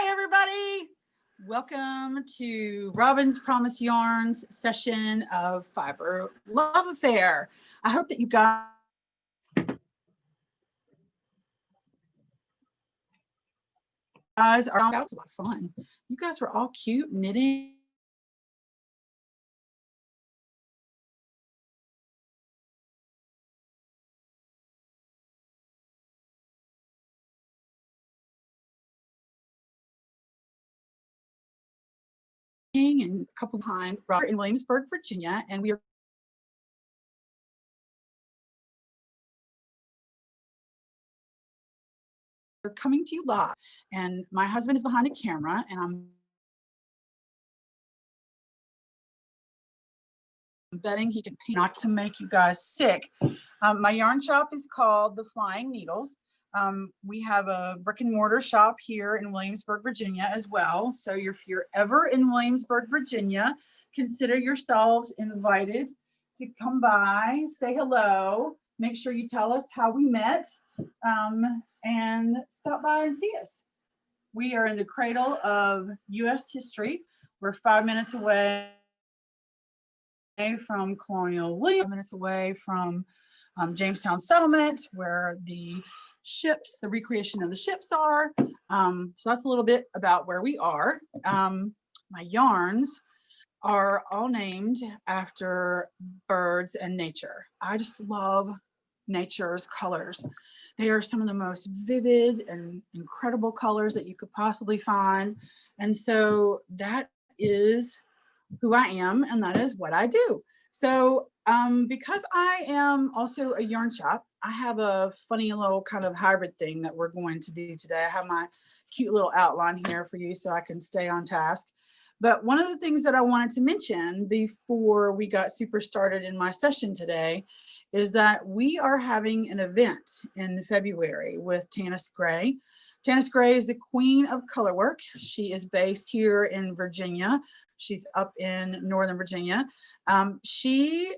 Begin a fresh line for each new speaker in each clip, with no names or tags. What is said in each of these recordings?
Hi, everybody. Welcome to Robin's Promise Yarns session of Fibre Love Affair. I hope that you guys are, that was a lot of fun. You guys were all cute, knitting. And a couple behind Robert in Williamsburg, Virginia, and we are coming to you live. And my husband is behind the camera, and I'm betting he can paint, not to make you guys sick. My yarn shop is called The Flying Needles. We have a brick and mortar shop here in Williamsburg, Virginia as well. So if you're ever in Williamsburg, Virginia, consider yourselves invited to come by, say hello, make sure you tell us how we met, and stop by and see us. We are in the cradle of U.S. history. We're 5 minutes away from Colonial Williams, 5 minutes away from Jamestown Settlement, where the ships, the recreation of the ships are. So that's a little bit about where we are. My yarns are all named after birds and nature. I just love nature's colors. They are some of the most vivid and incredible colors that you could possibly find. And so that is who I am, and that is what I do. So because I am also a yarn shop, I have a funny little kind of hybrid thing that we're going to do today. I have my cute little outline here for you so I can stay on task. But one of the things that I wanted to mention before we got super started in my session today is that we are having an event in February with Tanis Gray. Tanis Gray is the queen of color work. She is based here in Virginia. She's up in Northern Virginia. She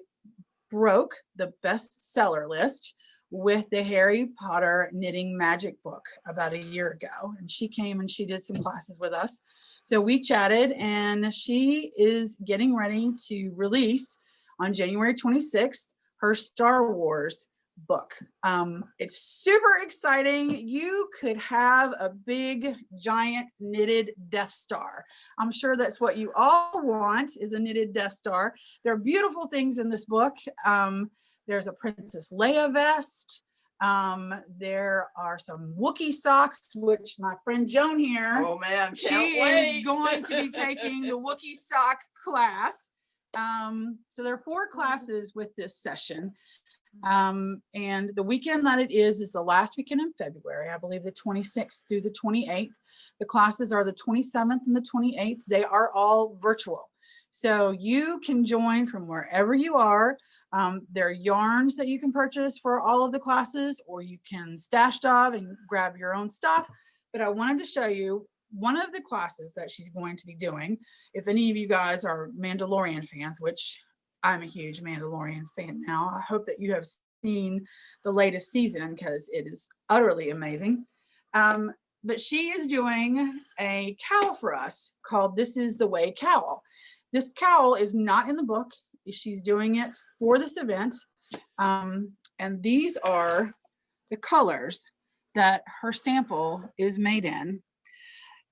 broke the bestseller list with the Harry Potter knitting magic book about a year ago. And she came and she did some classes with us. So we chatted, and she is getting ready to release on January 26th her Star Wars book. It's super exciting. You could have a big giant knitted Death Star. I'm sure that's what you all want, is a knitted Death Star. There are beautiful things in this book. There's a Princess Leia vest. There are some Wookiee socks, which my friend Joan here,
oh man,
she is going to be taking the Wookiee sock class. So there are 4 classes with this session. And the weekend that it is the last weekend in February, I believe the 26th through the 28th. The classes are the 27th and the 28th. They are all virtual. So you can join from wherever you are. There are yarns that you can purchase for all of the classes, or you can stash stuff and grab your own stuff. But I wanted to show you one of the classes that she's going to be doing. If any of you guys are Mandalorian fans, which I'm a huge Mandalorian fan now. I hope that you have seen the latest season because it is utterly amazing. But she is doing a cowl for us called This Is the Whey Cowl. This cowl is not in the book. She's doing it for this event. And these are the colors that her sample is made in.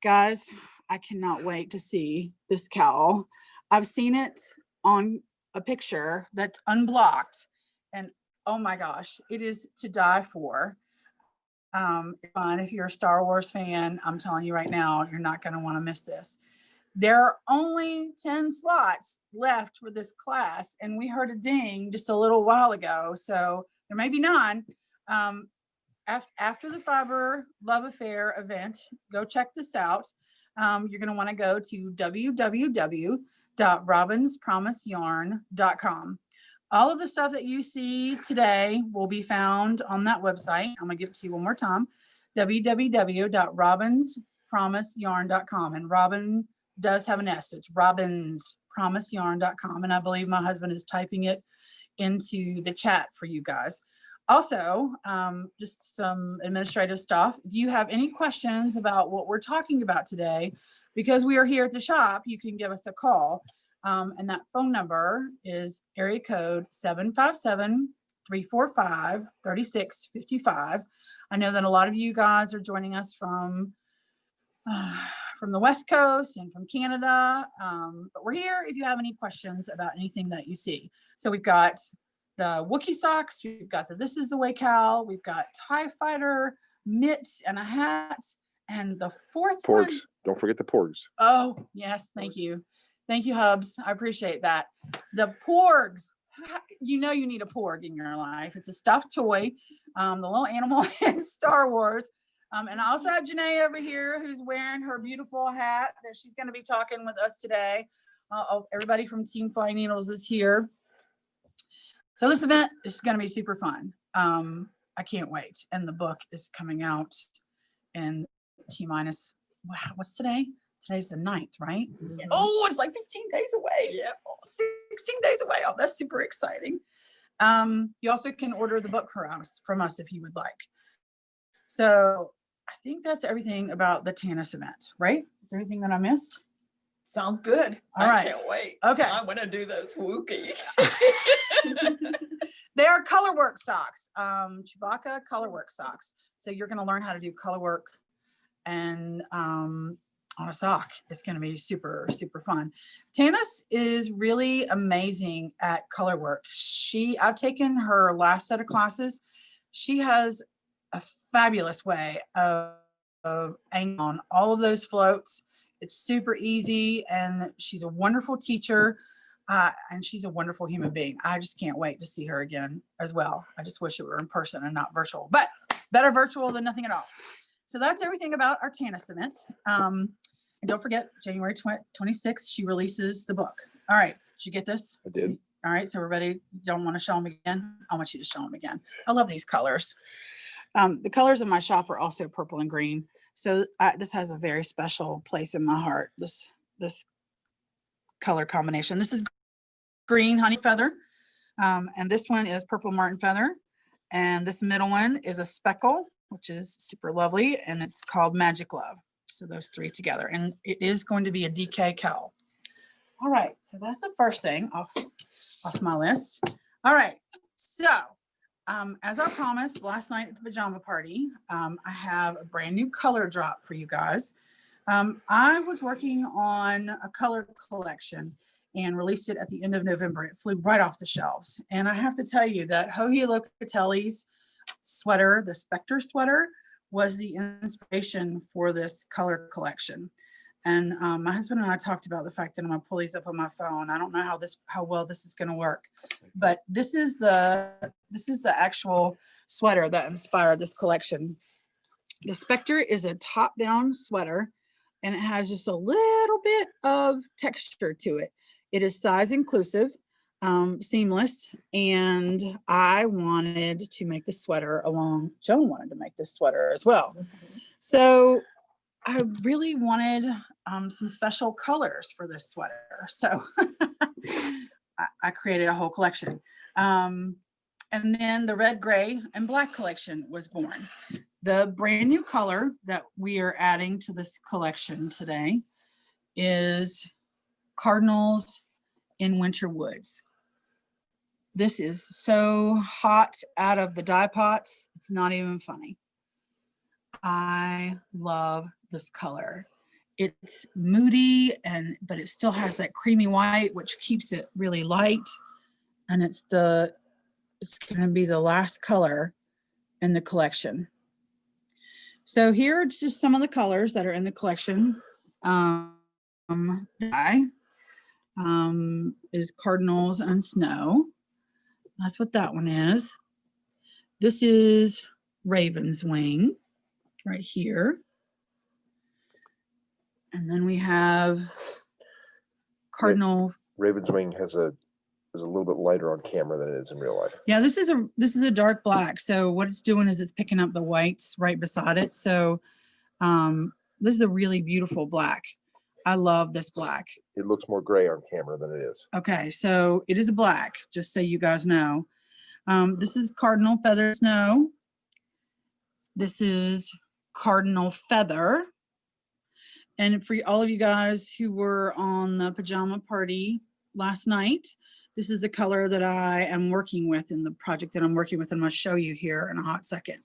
Guys, I cannot wait to see this cowl. I've seen it on a picture that's unblocked, and oh my gosh, it is to die for. If you're a Star Wars fan, I'm telling you right now, you're not going to want to miss this. There are only 10 slots left for this class, and we heard a ding just a little while ago, so there may be 9. After the Fibre Love Affair event, go check this out. You're going to want to go to www.robinspromiseyarn.com. All of the stuff that you see today will be found on that website. I'm going to give it to you one more time, www.robinspromiseyarn.com. And Robin does have an S, so it's robinspromiseyarn.com. And I believe my husband is typing it into the chat for you guys. Also, just some administrative stuff. If you have any questions about what we're talking about today, because we are here at the shop, you can give us a call. And that phone number is area code 757-345-3655. I know that a lot of you guys are joining us from the West Coast and from Canada, but we're here if you have any questions about anything that you see. So we've got the Wookiee socks, we've got This is the Whey Cowl, we've got TIE Fighter, mitts, and a hat, and the fourth
Porgs.
one.
Don't forget the porgs.
Oh, yes, thank you. Thank you, Hubs. I appreciate that. The porgs. You know you need a porg in your life. It's a stuffed toy, the little animal in Star Wars. And I also have Janae over here who's wearing her beautiful hat that she's going to be talking with us today. Everybody from Team Flying Needles is here. So this event is going to be super fun. I can't wait. And the book is coming out in T-minus, wow, what's today? Today's the 9th, right?
Yes.
Oh, it's like 15 days away.
Yeah.
16 days away. Oh, that's super exciting. You also can order the book from us if you would like. So I think that's everything about the Tanis event, right? Is there anything that I missed?
Sounds good.
All right.
I can't wait.
Okay.
I want to do those Wookiee.
They are colorwork socks, Chewbacca colorwork socks. So you're going to learn how to do colorwork and on a sock. It's going to be super, super fun. Tanis is really amazing at colorwork. I've taken her last set of classes. She has a fabulous way of hanging on all of those floats. It's super easy, and she's a wonderful teacher, and she's a wonderful human being. I just can't wait to see her again as well. I just wish it were in person and not virtual, but better virtual than nothing at all. So that's everything about our Tanis event. And don't forget, January 26th, she releases the book. All right, did you get this?
I did.
All right, so everybody, you don't want to show them again? I want you to show them again. I love these colors. The colors in my shop are also purple and green. So this has a very special place in my heart, this color combination. This is green honey feather, and this one is purple martin feather, and this middle one is a speckle, which is super lovely, and it's called Magic Love. So those three together, and it is going to be a DK cowl. All right, so that's the first thing off my list. All right, so as I promised last night at the pajama party, I have a brand new color drop for you guys. I was working on a color collection and released it at the end of November. It flew right off the shelves. And I have to tell you that Joji Locatelli's sweater, the Spectre sweater, was the inspiration for this color collection. And my husband and I talked about the fact that I'm gonna pull these up on my phone. I don't know how well this is gonna work, but this is the actual sweater that inspired this collection. The Spectre is a top-down sweater, and it has just a little bit of texture to it. It is size inclusive, seamless, and I wanted to make the sweater along. Joan wanted to make this sweater as well. So I really wanted some special colors for this sweater. So I created a whole collection. And then the red, gray, and black collection was born. The brand new color that we are adding to this collection today is Cardinals in Winter Woods. This is so hot out of the dye pots. It's not even funny. I love this color. It's moody, but it still has that creamy white, which keeps it really light. And it's going to be the last color in the collection. So here are just some of the colors that are in the collection. Is Cardinals and Snow. That's what that one is. This is Raven's Wing right here. And then we have Cardinal.
Raven's Wing is a little bit lighter on camera than it is in real life.
Yeah, this is a dark black. So what it's doing is it's picking up the whites right beside it. So this is a really beautiful black. I love this black.
It looks more gray on camera than it is.
Okay, so it is a black, just so you guys know. This is Cardinal Feather Snow. This is Cardinal Feather. And for all of you guys who were on the pajama party last night, this is the color that I am working with in the project that I'm working with. I'm going to show you here in a hot second.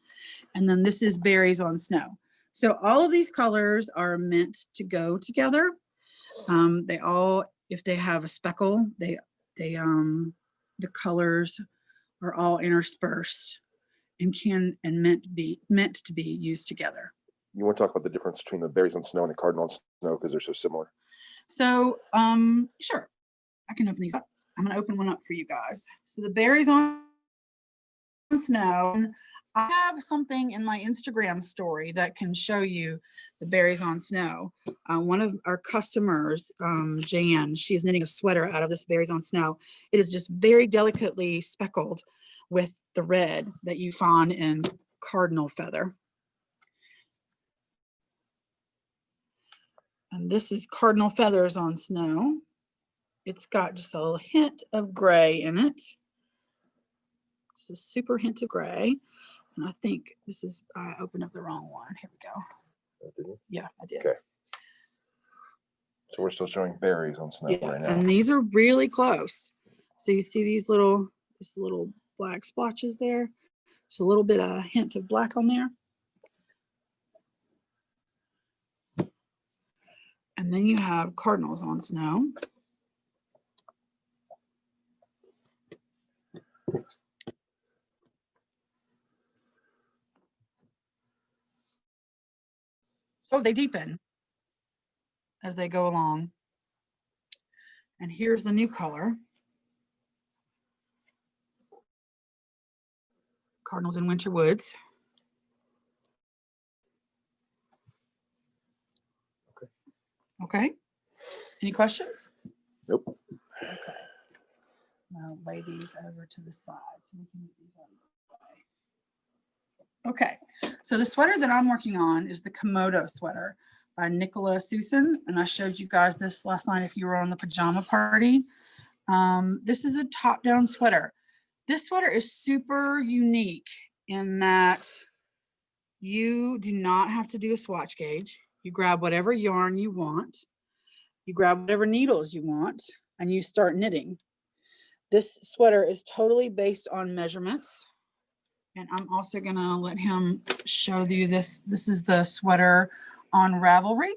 And then this is Berries on Snow. So all of these colors are meant to go together. They all, if they have a speckle, the colors are all interspersed and meant to be used together.
You want to talk about the difference between the berries on snow and the cardinal on snow because they're so similar?
So, sure, I can open these up. I'm going to open one up for you guys. So the berries on snow, I have something in my Instagram story that can show you the berries on snow. One of our customers, Jan, she is knitting a sweater out of this berries on snow. It is just very delicately speckled with the red that you find in Cardinal Feather. And this is Cardinal Feathers on Snow. It's got just a little hint of gray in it. It's a super hint of gray. And I think this is, I opened up the wrong one. Here we go.
Oh, did you?
Yeah, I did.
Okay. So we're still showing berries on snow right now.
And these are really close. So you see these little black splotches there. Just a little bit of hint of black on there. And then you have Cardinals on Snow. So they deepen as they go along. And here's the new color. Cardinals in Winter Woods. Okay. Any questions?
Nope.
Okay. Now lay these over to the side so we can get these out of the way. Okay. So the sweater that I'm working on is the Komodo Sweater by Susan. And I showed you guys this last night if you were on the pajama party. This is a top-down sweater. This sweater is super unique in that you do not have to do a swatch gauge. You grab whatever yarn you want, you grab whatever needles you want, and you start knitting. This sweater is totally based on measurements. And I'm also gonna let him show you this. This is the sweater on Ravelry.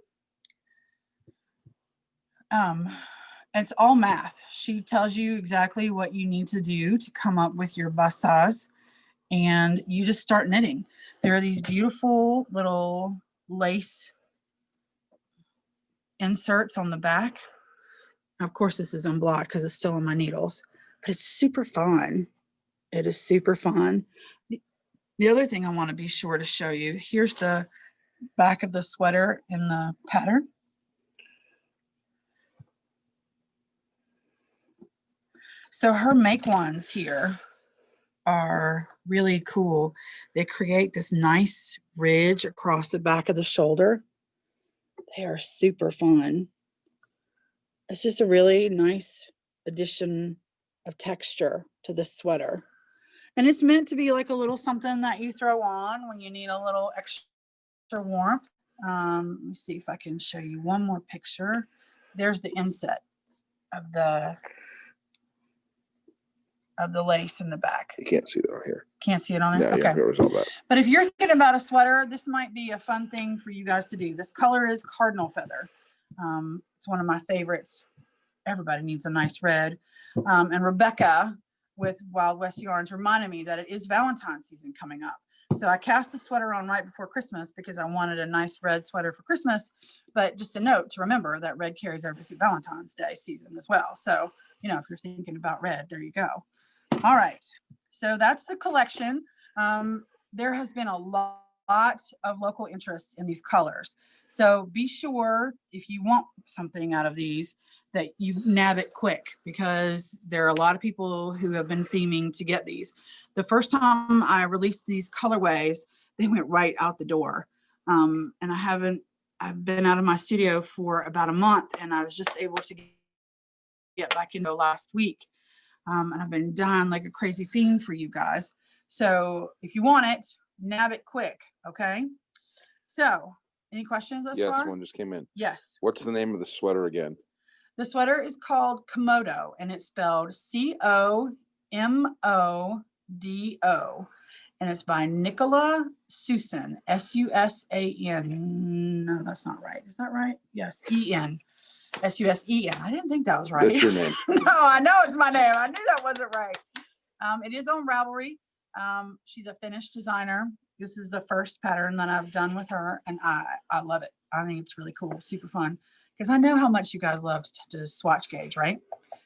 It's all math. She tells you exactly what you need to do to come up with your bust size, and you just start knitting. There are these beautiful little lace inserts on the back. Of course, this is unblocked because it's still on my needles, but it's super fun. It is super fun. The other thing I want to be sure to show you, here's the back of the sweater in the pattern. So her make ones here are really cool. They create this nice ridge across the back of the shoulder. They are super fun. It's just a really nice addition of texture to this sweater. And it's meant to be like a little something that you throw on when you need a little extra warmth. Let me see if I can show you one more picture. There's the inset of the lace in the back.
You can't see that on here.
Can't see it on there?
No,
okay.
Yeah, there was all that.
But if you're thinking about a sweater, this might be a fun thing for you guys to do. This color is Cardinal Feather. It's one of my favorites. Everybody needs a nice red. And Rebecca with Wild West Yarns reminded me that it is Valentine's season coming up. So I cast the sweater on right before Christmas because I wanted a nice red sweater for Christmas. But just a note to remember that red carries over through Valentine's Day season as well. So, you know, if you're thinking about red, there you go. All right. So that's the collection. There has been a lot of local interest in these colors. So be sure if you want something out of these that you nab it quick, because there are a lot of people who have been theming to get these. The first time I released these colorways, they went right out the door. And I've been out of my studio for about a month, and I was just able to get back into last week. And I've been dying like a crazy fiend for you guys. So if you want it, nab it quick. Okay. So any questions thus
Yes,
far?
one just came in.
Yes.
What's the name of the sweater again?
The sweater is called Komodo, and it's spelled Comodo, and it's by Nicola Susan, Susan. No, that's not right. Is that right? Yes, En. Susen. I didn't think that was right.
That's your name.
No, I know it's my name. I knew that wasn't right. It is on Ravelry. She's a finished designer. This is the first pattern that I've done with her, and I love it. I think it's really cool, super fun. Because I know how much you guys love to swatch gauge, right?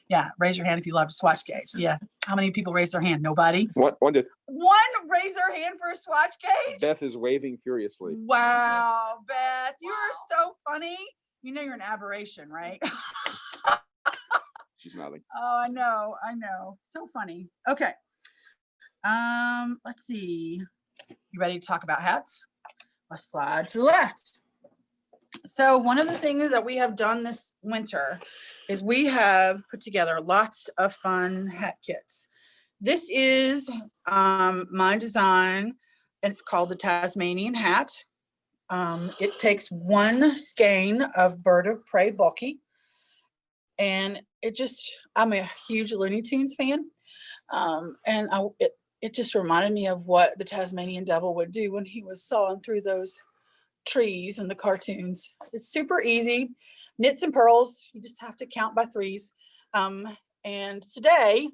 Yeah, raise your hand if you love to swatch gauge. Yeah. How many people raised their hand? Nobody?
One did.
One raised their hand for a swatch gauge?
Beth is waving furiously.
Wow, Beth, you are so funny. You know you're an aberration, right?
She's nodding.
Oh, I know. So funny. Okay. Let's see. You ready to talk about hats? Let's slide to the left. So one of the things that we have done this winter is we have put together lots of fun hat kits. This is my design, and it's called the Tasmanian Hat. It takes one skein of Bird of Prey bulky, and I'm a huge Looney Tunes fan, and it just reminded me of what the Tasmanian Devil would do when he was sawing through those trees in the cartoons. It's super easy, knits and purls. You just have to count by threes. And today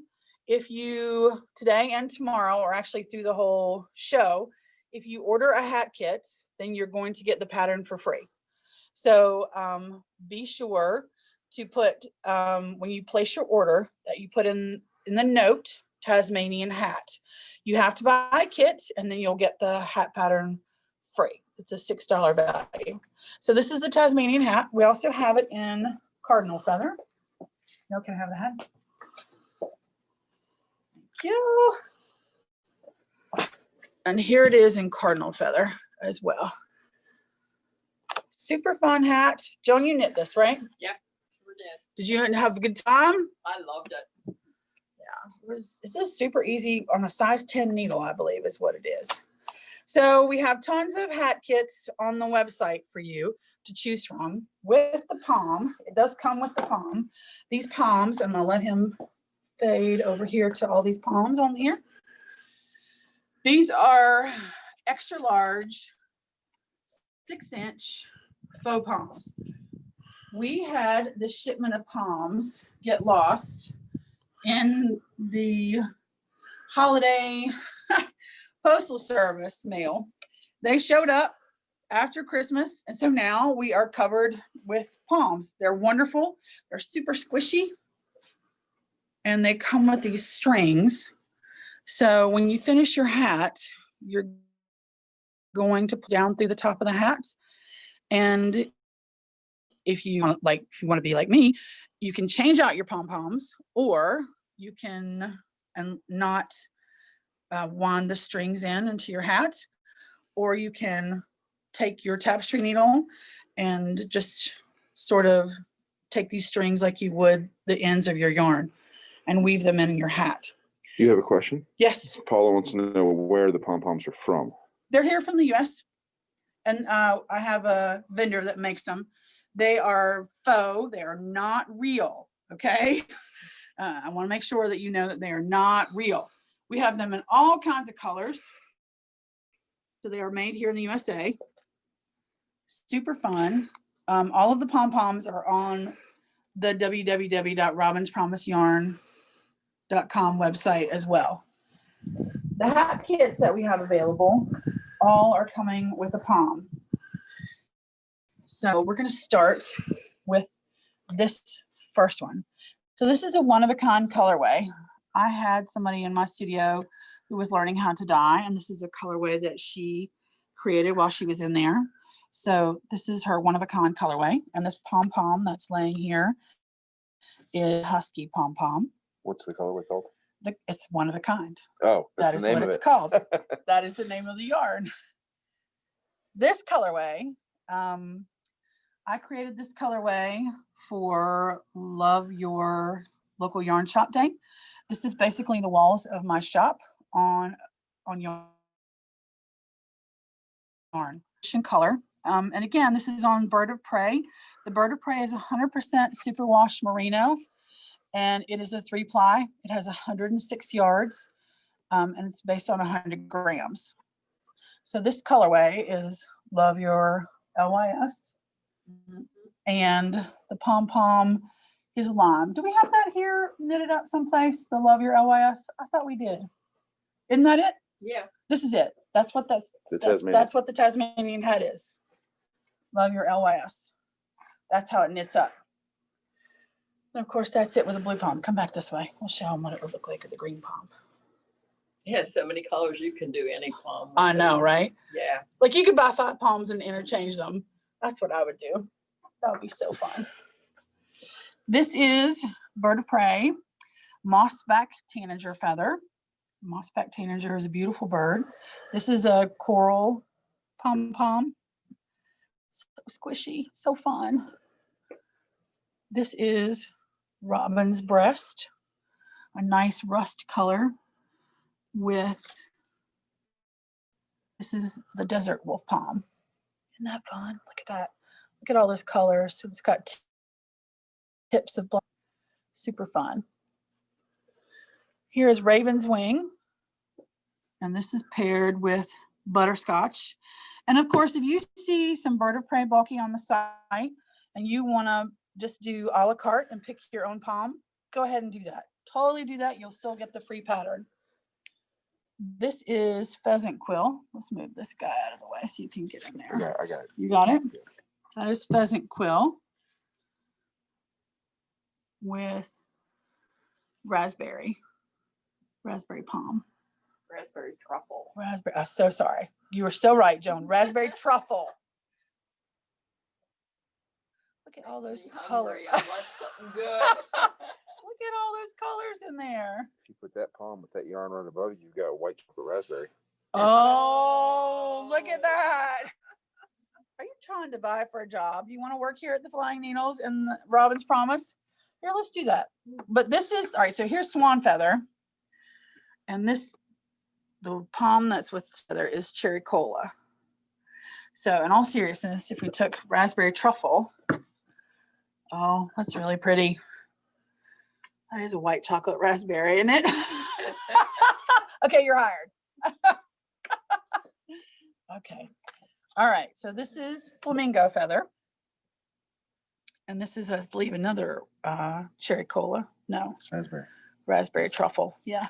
and tomorrow, or actually through the whole show, if you order a hat kit, then you're going to get the pattern for free. So be sure to put, when you place your order, that you put in the note, Tasmanian Hat. You have to buy a kit, and then you'll get the hat pattern free. It's a $6 value. So this is the Tasmanian Hat. We also have it in Cardinal Feather. No, can I have the hat? Thank you. And here it is in Cardinal Feather as well. Super fun hat. Joan, you knit this, right?
Yeah, sure did.
Did you have a good time?
I loved it.
Yeah, it's just super easy on a size 10 needle, I believe is what it is. So we have tons of hat kits on the website for you to choose from with the Pom. It does come with the Pom. These Poms, and I'll let him fade over here to all these Poms on here. These are extra large 6-inch faux Poms. We had the shipment of Poms get lost in the holiday postal service mail. They showed up after Christmas, and so now we are covered with Poms. They're wonderful. They're super squishy, and they come with these strings. So when you finish your hat, you're going to put down through the top of the hat, and if you want to be like me, you can change out your pom-poms, or you can not wind the strings into your hat, or you can take your tapestry needle and just sort of take these strings like you would the ends of your yarn and weave them in your hat.
You have a question?
Yes.
Paula wants to know where the pom-poms are from.
They're here from the US, and I have a vendor that makes them. They are faux. They are not real. Okay. I want to make sure that you know that they are not real. We have them in all kinds of colors. So they are made here in the USA. Super fun. All of the pom-poms are on the www.robinspromiseyarn.com website as well. The hat kits that we have available all are coming with a pom. So we're going to start with this first one. So this is a one-of-a-kind colorway. I had somebody in my studio who was learning how to dye, and this is a colorway that she created while she was in there. So this is her one-of-a-kind colorway, and this pom-pom that's laying here is Husky Pom-Pom.
What's the colorway called?
It's one of a kind.
Oh,
that is what it's called. That is the name of the yarn. This colorway, I created this colorway for Love Your Local Yarn Shop Day. This is basically the walls of my shop on yarn color. And again, this is on Bird of Prey. The Bird of Prey is 100% superwash merino, and it is a 3-ply. It has 106 yards, and it's based on 100 grams. So this colorway is Love Your LYS, and the Pom Pom is lime. Do we have that here knitted up someplace? The Love Your LYS? I thought we did. Isn't that it?
Yeah.
This is it. That's what that's what the Tasmanian Hat is. Love Your LYS. That's how it knits up. And of course, that's it with a blue pom. Come back this way. We'll show them what it would look like with the green pom.
It has so many colors. You can do any pom. with
I know,
it.
right?
Yeah.
Like you could buy 5 poms and interchange them. That's what I would do. That would be so fun. This is Bird of Prey, mossback tanager feather. Mossback tanager is a beautiful bird. This is a coral pom-pom. So squishy, so fun. This is robin's breast, a nice rust color with, this is the desert wolf pom. Isn't that fun? Look at that. Look at all those colors. So it's got tips of black. Super fun. Here is Raven's Wing, and this is paired with butterscotch. And of course, if you see some Bird of Prey bulky on the site and you want to just do a la carte and pick your own pom, go ahead and do that. Totally do that. You'll still get the free pattern. This is Pheasant Quill. Let's move this guy out of the way so you can get in there.
I got it.
You got it? That is Pheasant Quill with raspberry pom.
Raspberry truffle.
Raspberry. I'm so sorry. You were so right, Joan. Raspberry truffle. Look at all those colors.
I want something good.
Look at all those colors in there.
If you put that palm with that yarn right above you, you've got a white chocolate raspberry.
Oh, look at that. Are you trying to vie for a job? You want to work here at the Flying Needles and Robin's Promise? Here, let's do that. But this is, all right, so here's Swan Feather. And this, the pom that's with feather is Cherry Cola. So in all seriousness, if we took raspberry truffle, oh, that's really pretty. That is a white chocolate raspberry, isn't it? Okay, you're hired. Okay. All right, so this is Flamingo Feather. And this is, I believe, another Cherry Cola. No, raspberry truffle. Yeah.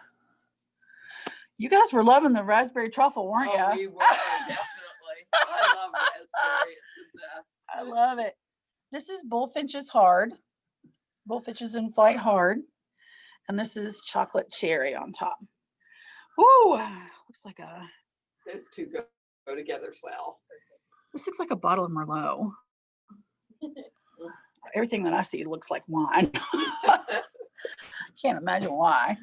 You guys were loving the raspberry truffle, weren't
Oh,
you?
we were, definitely. I love raspberry. It's the best.
I love it. This is Bullfinch's Hard. Bullfinch's in Flight Hard. And this is Chocolate Cherry on top. Woo! Looks like a...
Those two go together well.
This looks like a bottle of Merlot. Everything that I see looks like wine. Can't imagine why.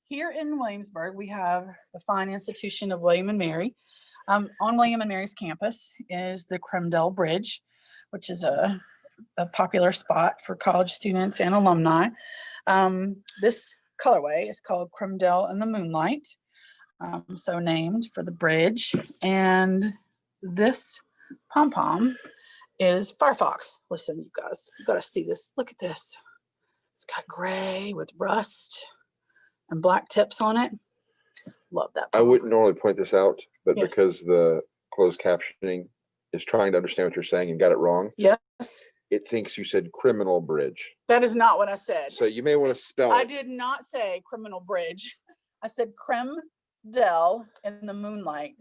Here in Williamsburg, we have the fine institution of William and Mary. On William and Mary's campus is the Cremdell Bridge, which is a popular spot for college students and alumni. This colorway is called Cremdell in the Moonlight, so named for the bridge. And this pom-pom is Firefox. Listen, you guys, you gotta see this. Look at this. It's got gray with rust and black tips on it. Love that.
I wouldn't normally point this out, but
Yes.
because the closed captioning is trying to understand what you're saying and got it wrong,
Yes,
it thinks you said criminal bridge.
that is not what I said.
So you may want to spell
I
it.
did not say criminal bridge. I said Cremdell in the Moonlight.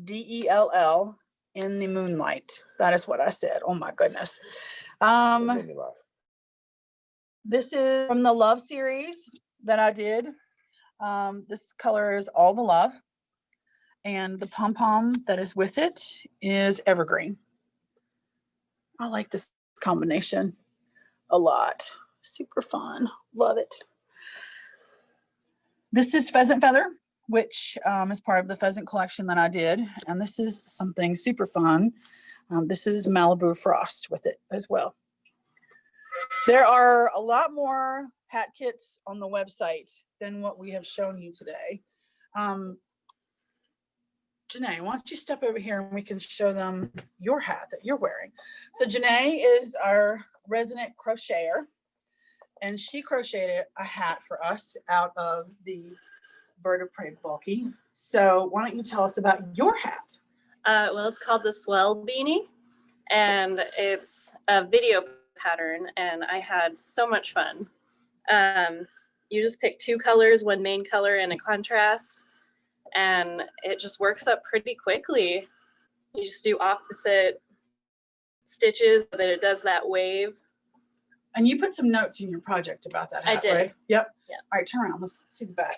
Crimdell in the Moonlight. That is what I said. Oh my goodness.
It made me laugh.
This is from the Love series that I did. This color is All the Love. And the pom-pom that is with it is Evergreen. I like this combination a lot. Super fun. Love it. This is Pheasant Feather, which is part of the pheasant collection that I did. And this is something super fun. This is Malibu Frost with it as well. There are a lot more hat kits on the website than what we have shown you today. Janae, why don't you step over here and we can show them your hat that you're wearing. So Janae is our resident crocheter, and she crocheted a hat for us out of the Bird of Prey bulky. So why don't you tell us about your hat?
Well, it's called the Swell Beanie, and it's a video pattern, and I had so much fun. You just pick 2 colors, one main color and a contrast, and it just works up pretty quickly. You just do opposite stitches so that it does that wave.
And you put some notes in your project about that hat,
I did.
right? Yep.
Yeah.
All right, turn around. Let's see the back.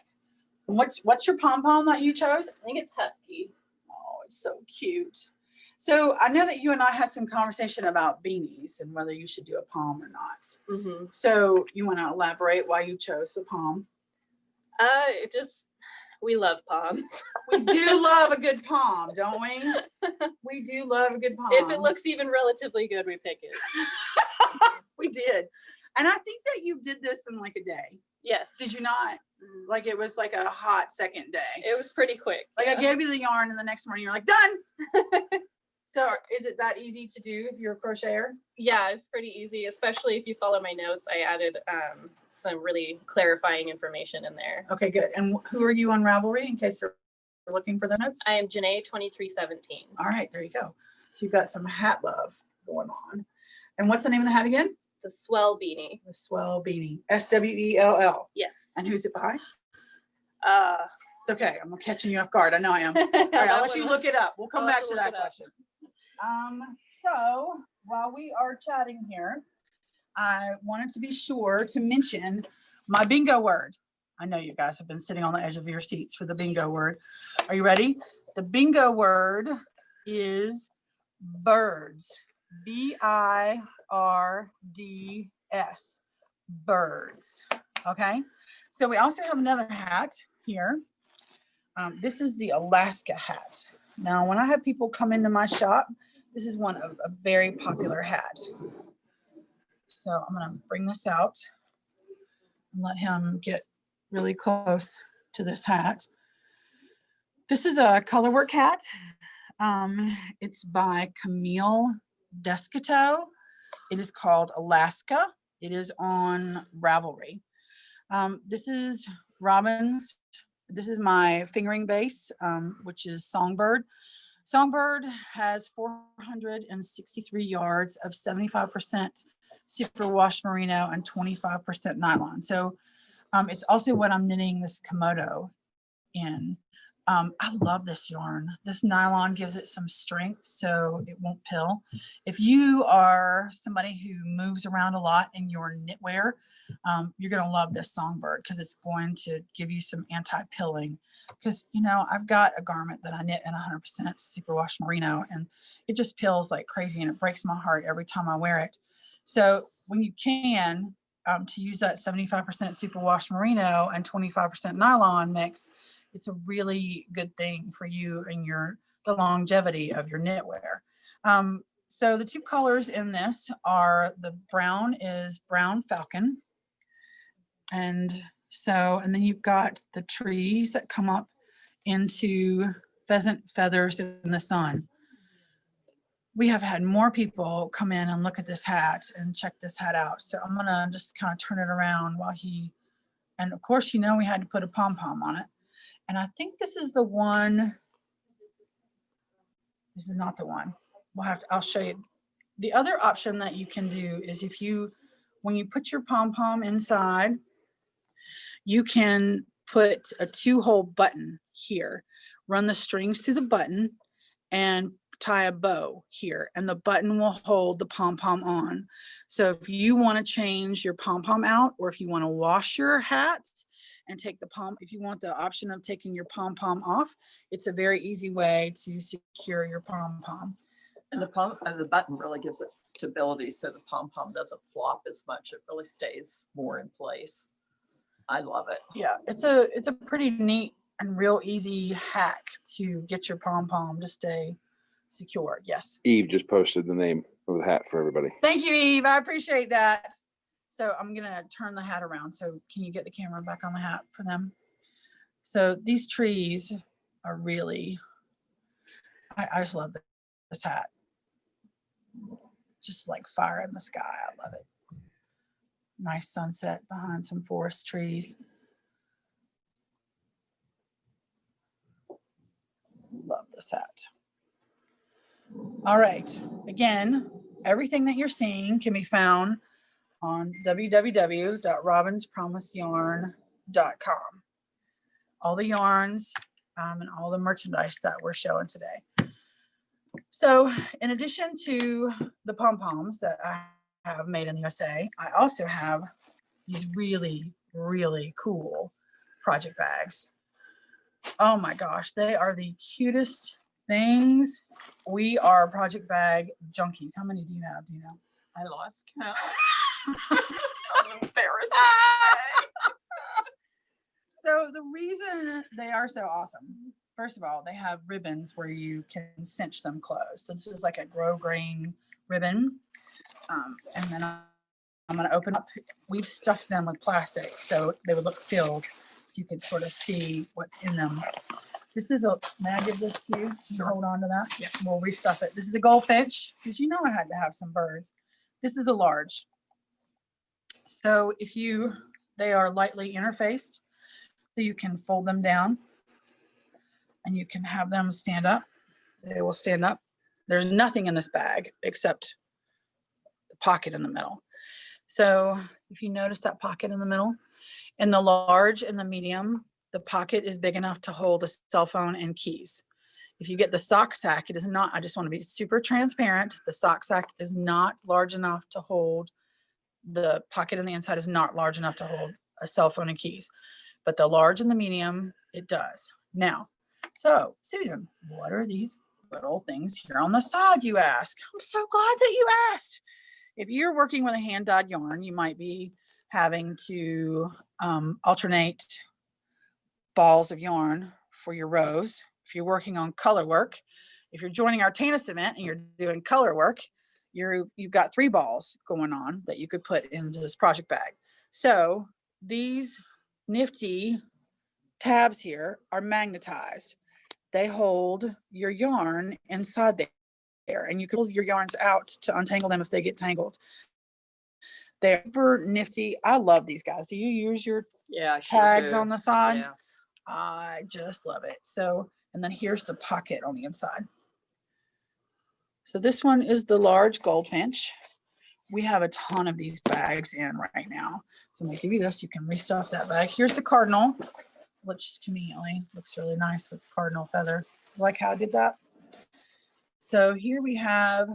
And what's your pom-pom that you chose?
I think it's Husky.
Oh, it's so cute. So I know that you and I had some conversation about beanies and whether you should do a pom or not.
Mm-hmm.
So you want to elaborate why you chose the pom?
We love poms.
We do love a good pom, don't we? We do love a good pom.
If it looks even relatively good, we pick it.
We did. And I think that you did this in like a day.
Yes.
Did you not? Like it was like a hot second day.
It was pretty quick.
Like
yeah.
I gave you the yarn and the next morning you're like, done. So is it that easy to do if you're a crocheter?
Yeah, it's pretty easy, especially if you follow my notes. I added some really clarifying information in there.
Okay, good. And who are you on Ravelry in case they're looking for their notes?
I am Janae 2317.
All right, there you go. So you've got some hat love going on. And what's the name of the hat again?
The Swell Beanie.
The Swell Beanie. SWELL.
Yes.
And who's it by?
Uh,
It's okay. I'm catching you off guard. I know I am. All right, I'll let you look it up. We'll come
I'll have
back
to
to
look
that
it up.
question. So while we are chatting here, I wanted to be sure to mention my bingo word. I know you guys have been sitting on the edge of your seats for the bingo word. Are you ready? The bingo word is birds. BIRDS. Birds. Okay. So we also have another hat here. This is the Alaska hat. Now, when I have people come into my shop, this is one of a very popular hat. So I'm going to bring this out and let him get really close to this hat. This is a colorwork hat. It's by Camille Descato. It is called Alaska. It is on Ravelry. This is Robin's. This is my fingering base, which is Songbird. Songbird has 463 yards of 75% superwash merino and 25% nylon. So it's also what I'm knitting this Komodo in. I love this yarn. This nylon gives it some strength so it won't pill. If you are somebody who moves around a lot in your knitwear, you're going to love this Songbird because it's going to give you some anti-pilling. Because, you know, I've got a garment that I knit in 100% superwash merino and it just pills like crazy and it breaks my heart every time I wear it. So when you can, to use that 75% superwash merino and 25% nylon mix, it's a really good thing for you and the longevity of your knitwear. So the 2 colors in this are the brown is Brown Falcon. And then you've got the trees that come up into Pheasant Feathers in the sun. We have had more people come in and look at this hat and check this hat out. So I'm going to just kind of turn it around and of course, you know, we had to put a pom-pom on it. And I think this is the one. This is not the one. I'll show you. The other option that you can do is when you put your pom-pom inside, you can put a 2-hole button here, run the strings through the button and tie a bow here, and the button will hold the pom-pom on. So if you want to change your pom-pom out, or if you want to wash your hat and take if you want the option of taking your pom-pom off, it's a very easy way to secure your pom-pom.
And the button really gives it stability so the pom-pom doesn't flop as much. It really stays more in place. I love it.
Yeah, it's a pretty neat and real easy hack to get your pom-pom to stay secure. Yes.
Eve just posted the name of the hat for everybody.
Thank you, Eve. I appreciate that. So I'm gonna turn the hat around. So can you get the camera back on the hat for them? So these trees are really, I just love this hat. Just like fire in the sky. I love it. Nice sunset behind some forest trees. Love this hat. All right. Again, everything that you're seeing can be found on www.robinspromiseyarn.com. All the yarns and all the merchandise that we're showing today. So in addition to the pom-poms that I have made in the USA, I also have these really, really cool project bags. Oh my gosh, they are the cutest things. We are project bag junkies. How many do you have? Do you know?
I lost count. I'm embarrassed to say.
So the reason they are so awesome, first of all, they have ribbons where you can cinch them closed. So this is like a grosgrain ribbon. And then I'm going to open up. We've stuffed them with plastic so they would look filled, so you can sort of see what's in them. This is a, may I give this to you? Sure. Hold on to that. Yeah. We'll restuff it. This is a goldfinch, because you know I had to have some birds. This is a large. So if you, they are lightly interfaced, so you can fold them down and you can have them stand up. They will stand up. There's nothing in this bag except the pocket in the middle. So if you notice that pocket in the middle, in the large and the medium, the pocket is big enough to hold a cell phone and keys. If you get the sock sack, it is not, I just want to be super transparent. The sock sack is not large enough to hold, the pocket on the inside is not large enough to hold a cell phone and keys, but the large and the medium, it does. Now, so Susan, what are these little things here on the side, you ask? I'm so glad that you asked. If you're working with a hand-dyed yarn, you might be having to alternate balls of yarn for your rows. If you're working on color work, if you're joining our tennis event and you're doing color work, you've got 3 balls going on that you could put into this project bag. So these nifty tabs here are magnetized. They hold your yarn inside there, and you can pull your yarns out to untangle them if they get tangled. They're super nifty. I love these guys. Do you use your tags on the side?
Yeah.
I just love it. So, and then here's the pocket on the inside. So this one is the large goldfinch. We have a ton of these bags in right now. So I'm gonna give you this. You can restuff that bag. Here's the cardinal, which to me, Ellie, looks really nice with cardinal feather. You like how I did that? So here we have,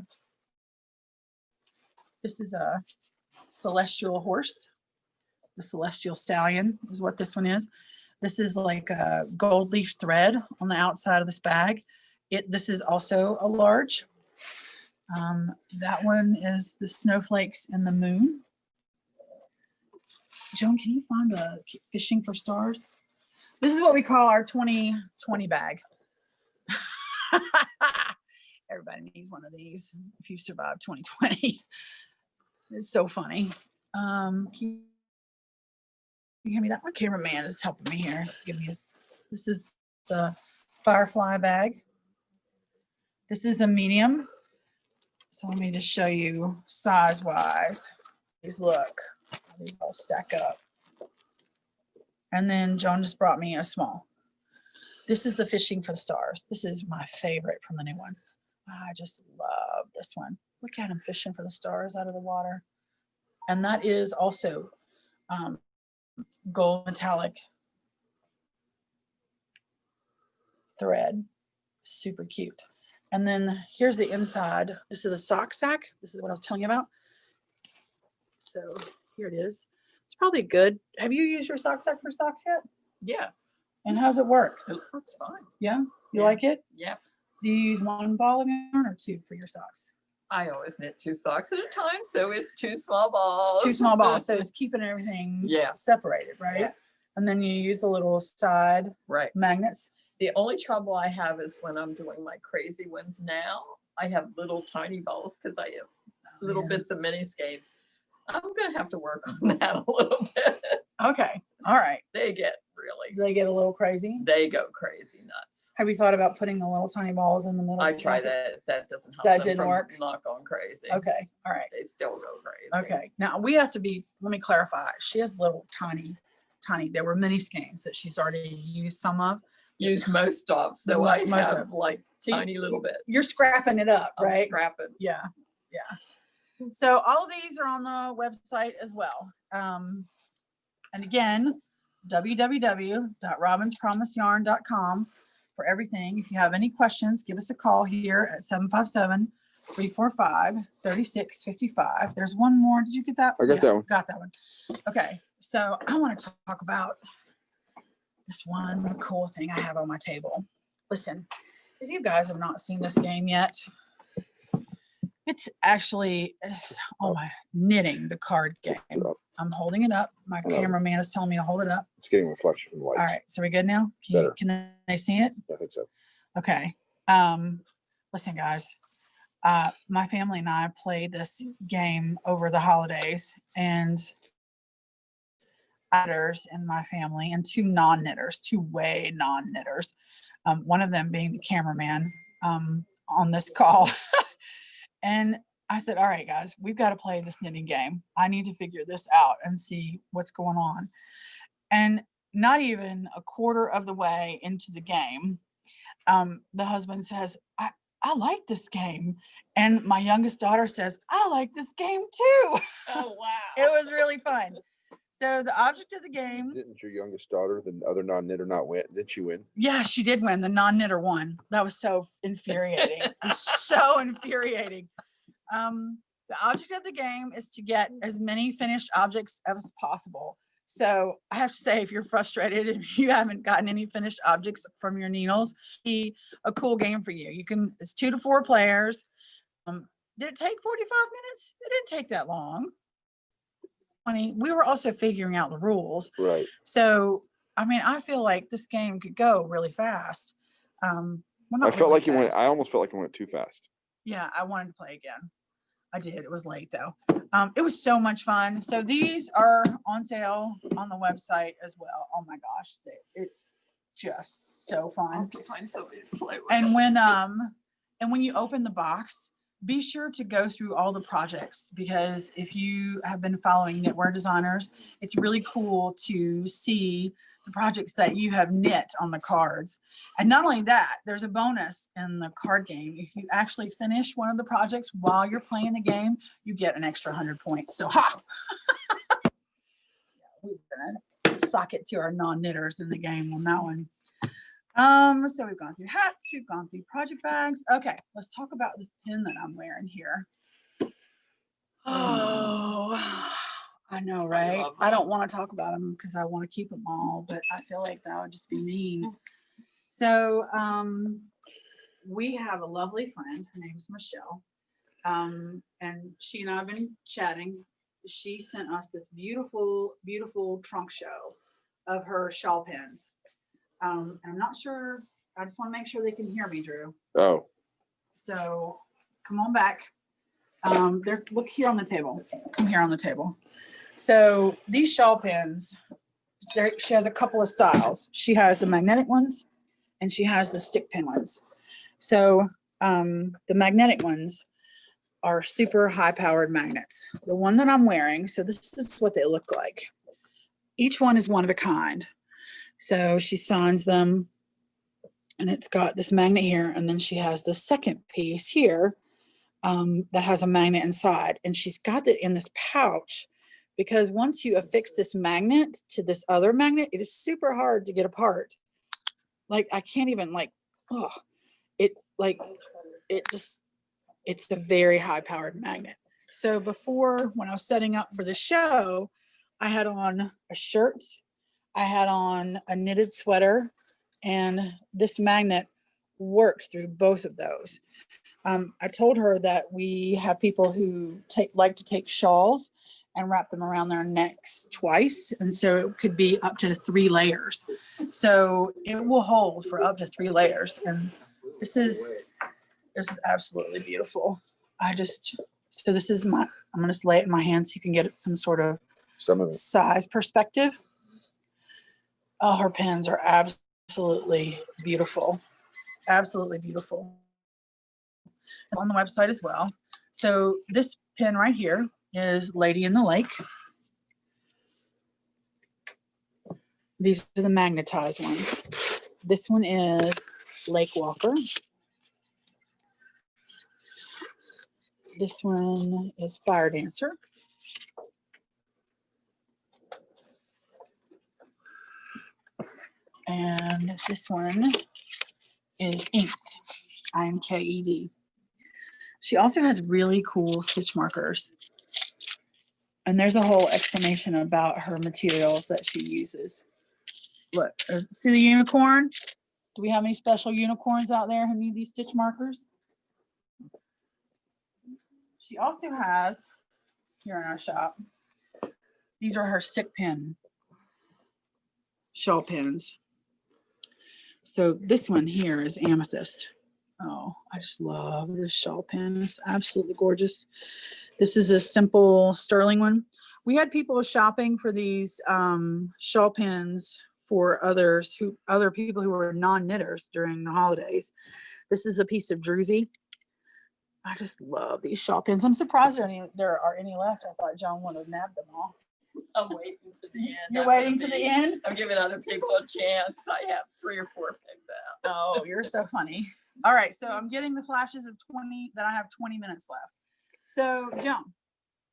this is a celestial horse. The celestial stallion is what this one is. This is like a gold leaf thread on the outside of this bag. This is also a large. That one is the snowflakes and the moon. Joan, can you find the fishing for stars? This is what we call our 2020 bag. Everybody needs one of these if you survive 2020. It's so funny. Can you hand me that? My cameraman is helping me here. Give me his. This is the Firefly bag. This is a medium. So let me just show you size wise. These look. These all stack up. And then Joan just brought me a small. This is the fishing for the stars. This is my favorite from the new one. I just love this one. Look at him fishing for the stars out of the water. And that is also gold metallic thread. Super cute. And then here's the inside. This is a sock sack. This is what I was telling you about. So here it is. It's probably good. Have you used your sock sack for socks yet?
Yes.
And how's it work?
It works fine.
Yeah? You
Yeah.
like it?
Yeah.
Do you use 1 ball of yarn or 2 for your socks?
I always knit 2 socks at a time, so it's 2 small balls.
It's 2 small balls. So it's keeping everything separated, right?
Yeah.
And then you use a little side magnets.
The only trouble I have is when I'm doing my crazy ones now, I have little tiny balls because I have little bits of mini skein. I'm gonna have to work on that a little bit.
Okay. All right.
They get really,
They get a little crazy.
they go crazy nuts.
Have you thought about putting the little tiny balls in the middle?
I
of the
try
jacket?
that doesn't help
That
them
didn't
from
work?
not going crazy.
Okay. All right.
They still go crazy.
Okay. Now we have to be, let me clarify. She has little tiny, there were many skeins that she's already used some of.
Use most of, so
Mo-
I
most
have
of.
like
So you-
tiny little bits.
You're scrapping it up,
I'm
right?
scrapping.
Yeah. Yeah. So all of these are on the website as well. And again, www.robinspromiseyarn.com for everything. If you have any questions, give us a call here at 757-345-3655. There's one more. Did you get that?
I got that one.
Got that one. Okay. So I want to talk about this one cool thing I have on my table. Listen, if you guys have not seen this game yet, it's actually, oh my, knitting, the card game. I'm holding it up. My
I know.
cameraman is telling me to hold it up.
It's getting reflection from the lights.
All right, so we good now?
Better.
Can they see it?
I think so.
Okay. Listen, guys, my family and I played this game over the holidays, and knitters in my family and two non-knitters, two way non-knitters. One of them being the cameraman on this call. And I said, all right, guys, we've got to play this knitting game. I need to figure this out and see what's going on. And not even a quarter of the way into the game, the husband says, I like this game. And my youngest daughter says, I like this game too.
Oh, wow.
It was really fun. So the object of the game,
Didn't your youngest daughter, the other non-knitter, not win? Didn't she win?
yeah, she did win. The non-knitter won. That was so infuriating. It was so infuriating. The object of the game is to get as many finished objects as possible. So I have to say, if you're frustrated, if you haven't gotten any finished objects from your needles, be a cool game for you. It's 2 to 4 players. Did it take 45 minutes? It didn't take that long. We were also figuring out the rules.
Right.
So, I mean, I feel like this game could go really fast. Well, not
I felt
really
like it went.
fast.
I almost felt like it went too fast.
Yeah, I wanted to play again. I did. It was late though. It was so much fun. So these are on sale on the website as well. Oh my gosh, it's just so
I'll
fun.
have to find somebody to play with.
And when you open the box, be sure to go through all the projects, because if you have been following knitwear designers, it's really cool to see the projects that you have knit on the cards. And not only that, there's a bonus in the card game. If you actually finish one of the projects while you're playing the game, you get an extra 100 points. So ha! Yeah, we're gonna sock it to our non-knitters in the game on that one. So we've gone through hats, we've gone through project bags. Okay, let's talk about this pin that I'm wearing here. Oh, I know, right?
love
I
them.
don't want to talk about them because I want to keep them all, but I feel like that would just be mean. So we have a lovely friend. Her name's Michelle. And she and I have been chatting. She sent us this beautiful, beautiful trunk show of her shawl pins. I'm not sure. I just want to make sure they can hear me, Drew.
Oh,
So come on back. Look here on the table. Come here on the table. So these shawl pins, she has a couple of styles. She has the magnetic ones and she has the stick pin ones. So the magnetic ones are super high powered magnets. The one that I'm wearing, so this is what they look like. Each one is one of a kind. So she signs them and it's got this magnet here. And then she has the second piece here that has a magnet inside. And she's got it in this pouch because once you affix this magnet to this other magnet, it is super hard to get apart. Like I can't even it's a very high powered magnet. So before, when I was setting up for the show, I had on a shirt, I had on a knitted sweater, and this magnet worked through both of those. I told her that we have people who like to take shawls and wrap them around their necks twice. And so it could be up to 3 layers. So it will hold for up to 3 layers. And this is absolutely beautiful. So this is I'm going to lay it in my hand so you can get some sort of
Some of it.
size perspective. Oh, her pins are absolutely beautiful. Absolutely beautiful. On the website as well. So this pin right here is Lady in the Lake. These are the magnetized ones. This one is Lake Walker. This one is Fire Dancer. And this one is Inked, INKED. She also has really cool stitch markers. And there's a whole explanation about her materials that she uses. Look, see the unicorn? Do we have any special unicorns out there who need these stitch markers? She also has, here in our shop, these are her stick pin shawl pins. So this one here is Amethyst. Oh, I just love this shawl pin. It's absolutely gorgeous. This is a simple sterling one. We had people shopping for these shawl pins for other people who were non-knitters during the holidays. This is a piece of druzy. I just love these shawl pins. I'm surprised there are any left. I thought John would have nabbed them all.
I'm waiting to the end.
You're waiting to the end?
I'm giving other people a chance. I have 3 or 4 picked out.
Oh, you're so funny. All right, so I'm getting the flashes of 20, that I have 20 minutes left. So, Joan,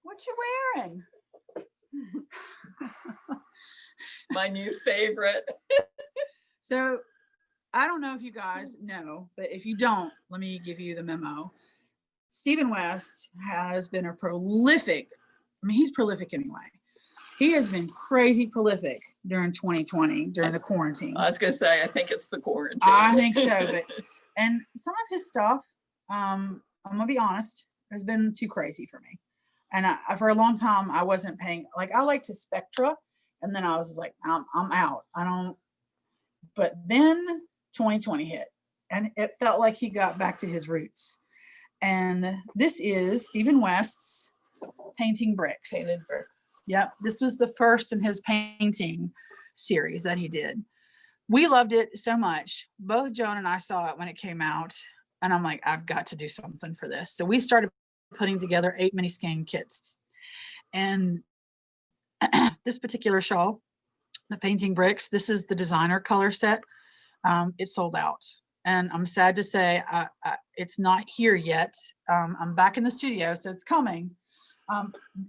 what you wearing?
My new favorite.
So, I don't know if you guys know, but if you don't, let me give you the memo. Stephen West has been a prolific, he's prolific anyway. He has been crazy prolific during 2020, during the quarantine.
I was going to say, I think it's the quarantine.
I think so, and some of his stuff, I'm gonna be honest, has been too crazy for me. And for a long time, I wasn't paying. Like, I liked his Spectra, and then I was just like, I'm out. I don't. But then 2020 hit, and it felt like he got back to his roots. And this is Stephen West's Painting Bricks.
Painted bricks.
Yep, this was the first in his painting series that he did. We loved it so much. Both Joan and I saw it when it came out, and I'm like, I've got to do something for this. So we started putting together 8 mini skein kits. And this particular shawl, the Painting Bricks, this is the designer color set. It sold out. And I'm sad to say it's not here yet. I'm back in the studio, so it's coming.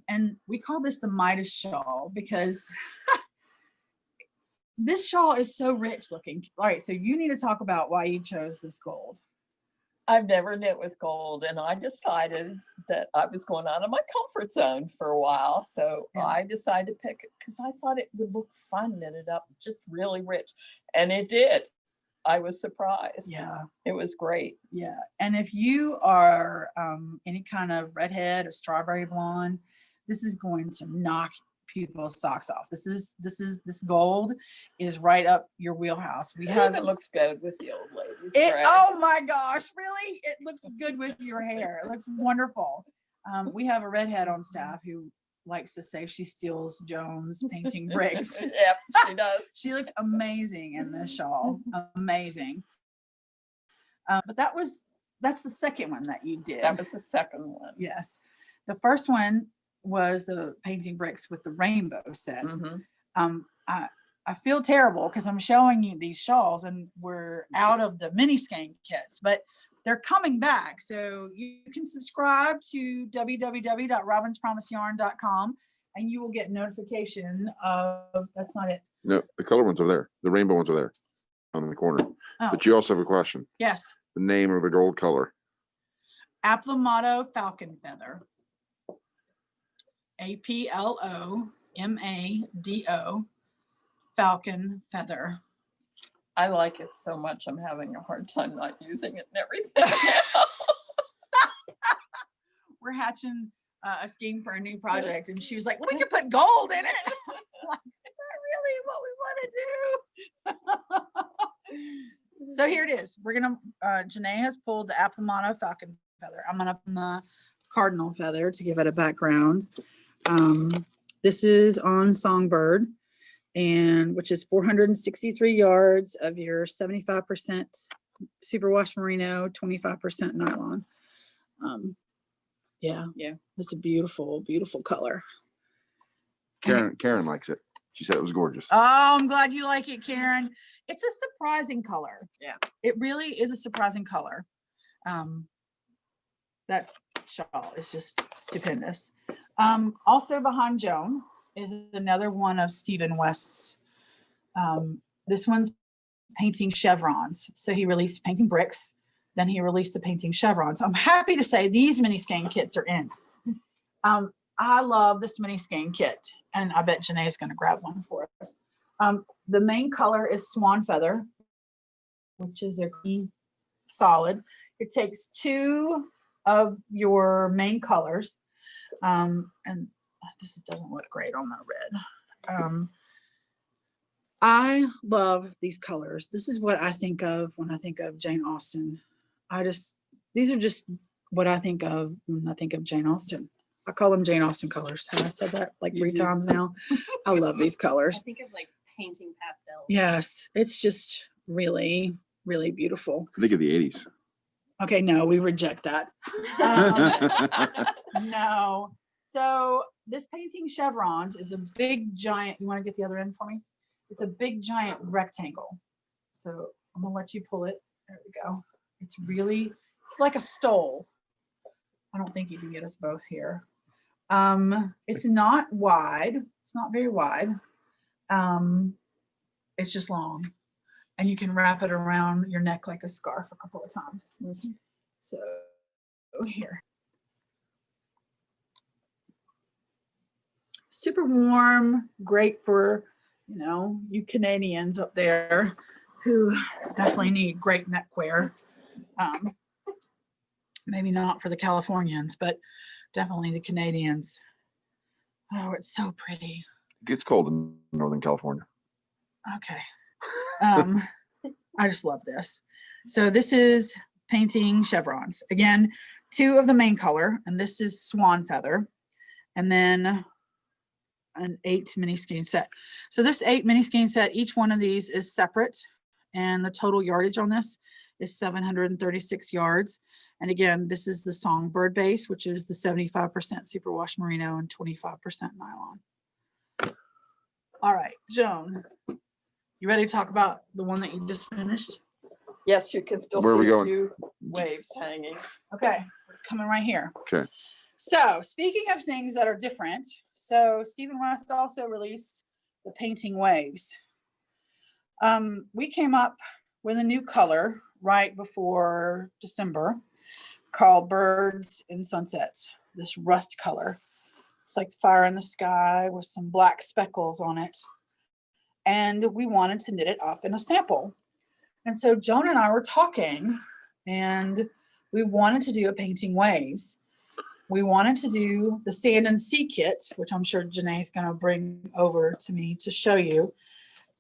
And we call this the Midas shawl because this shawl is so rich looking. All right, so you need to talk about why you chose this gold.
I've never knit with gold, and I decided that I was going out of my comfort zone for a while. So
Yeah.
I decided to pick it because I thought it would look fun knitted up, just really rich. And it did. I was surprised.
Yeah.
It was great.
Yeah. And if you are any kind of redhead or strawberry blonde, this is going to knock people's socks off. This gold is right up your wheelhouse. We
It
have
even looks good with the old ladies.
it.
dress.
Oh my gosh, really? It looks good with your hair. It looks wonderful. We have a redhead on staff who likes to say she steals Joan's painting bricks.
Yep, she does.
She looks amazing in this shawl. Amazing. But that's the second one that you did.
That was the second one.
Yes. The first one was the Painting Bricks with the rainbow set.
Mhm.
I feel terrible because I'm showing you these shawls and we're out of the mini skein kits, but they're coming back. So you can subscribe to www.robinspromiseyarn.com and you will get notification of, that's not it.
No, the color ones are there. The rainbow ones are there on the corner.
Oh,
But you also have a question.
yes.
The name of the gold color.
Aplomado Falcon Feather. APLOMADO Falcon Feather.
I like it so much. I'm having a hard time not using it and everything now.
We're hatching a scheme for a new project, and she was like, "We could put gold in it." I'm like, is that really what we want to do? So here it is. We're gonna. Janae has pulled the Aplomado Falcon Feather. I'm gonna put the cardinal feather to give it a background. This is on Songbird, and which is 463 yards of your 75% superwash merino, 25% nylon. Yeah, it's a beautiful, beautiful color.
Karen likes it. She said it was gorgeous.
Oh, I'm glad you like it, Karen. It's a surprising color.
Yeah.
It really is a surprising color. That shawl is just stupendous. Also behind Joan is another one of Stephen West's. This one's painting chevrons. So he released painting bricks, then he released the painting chevrons. I'm happy to say these mini skein kits are in. I love this mini skein kit, and I bet Janae is going to grab one for us. The main color is Swan Feather, which is a solid. It takes 2 of your main colors, and this doesn't look great on the red. I love these colors. This is what I think of when I think of Jane Austen. These are just what I think of when I think of Jane Austen. I call them Jane Austen colors. Have I said that like 3 times now? I love these colors.
I think of like painting pastels.
Yes, it's just really, really beautiful.
I think of the 80s.
Okay, no, we reject that. No. So this painting chevrons is a big giant. You want to get the other end for me? It's a big giant rectangle. So I'm gonna let you pull it. There we go. It's like a stole. I don't think you can get us both here. It's not wide. It's not very wide. It's just long, and you can wrap it around your neck like a scarf a couple of times. So here. Super warm, great for, you Canadians up there who definitely need great neckwear. Maybe not for the Californians, but definitely the Canadians. Oh, it's so pretty.
It gets cold in Northern California.
Okay. I just love this. So this is painting chevrons. Again, 2 of the main color, and this is Swan Feather, and then an 8 mini skein set. So this 8 mini skein set, each one of these is separate, and the total yardage on this is 736 yards. And again, this is the Songbird base, which is the 75% superwash merino and 25% nylon. All right, Joan, you ready to talk about the one that you just finished?
Yes, you can still
Where are we
see a
going?
few waves hanging.
Okay, we're coming right here.
Okay.
So speaking of things that are different, so Stephen West also released the painting waves. We came up with a new color right before December called Birds in Sunset, this rust color. It's like fire in the sky with some black speckles on it. And we wanted to knit it up in a sample. And so Joan and I were talking, and we wanted to do a painting waves. We wanted to do the sand and sea kit, which I'm sure Janae's going to bring over to me to show you.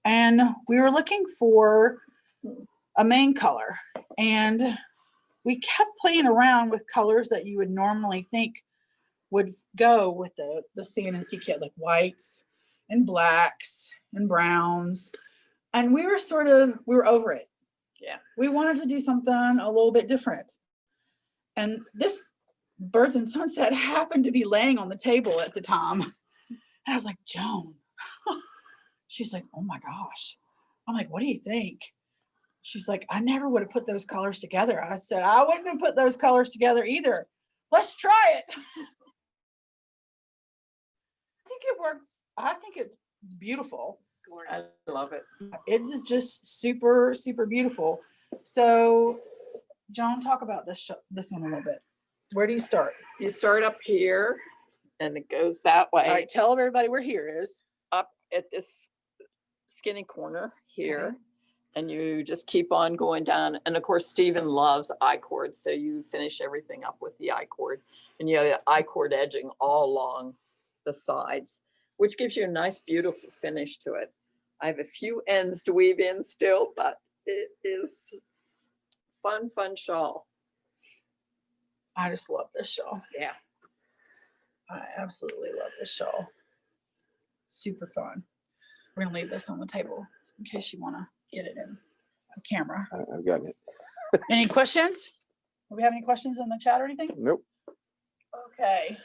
And we were looking for a main color, and we kept playing around with colors that you would normally think would go with the sand and sea kit, like whites and blacks and browns. And we were over it.
Yeah.
We wanted to do something a little bit different. And this Birds in Sunset happened to be laying on the table at the time. And I was like, Joan. She's like, oh my gosh. I'm like, what do you think? She's like, I never would have put those colors together. I said, I wouldn't have put those colors together either. Let's try it. I think it works. I think it's beautiful.
It's gorgeous.
I love it.
It is just super, super beautiful. So, Joan, talk about this one a little bit. Where do you start?
You start up here and it goes that way.
All right, tell everybody where here is.
Up at this skinny corner here.
Okay.
And you just keep on going down. And of course, Stephen loves I-cord. So you finish everything up with the I-cord. And you have the I-cord edging all along the sides, which gives you a nice, beautiful finish to it. I have a few ends to weave in still, but it is fun shawl.
I just love this shawl.
Yeah.
I absolutely love this shawl. Super fun. We're gonna leave this on the table in case you want to get it in the camera.
I've gotten it.
Any questions? Do we have any questions in the chat or anything?
Nope.
Okay.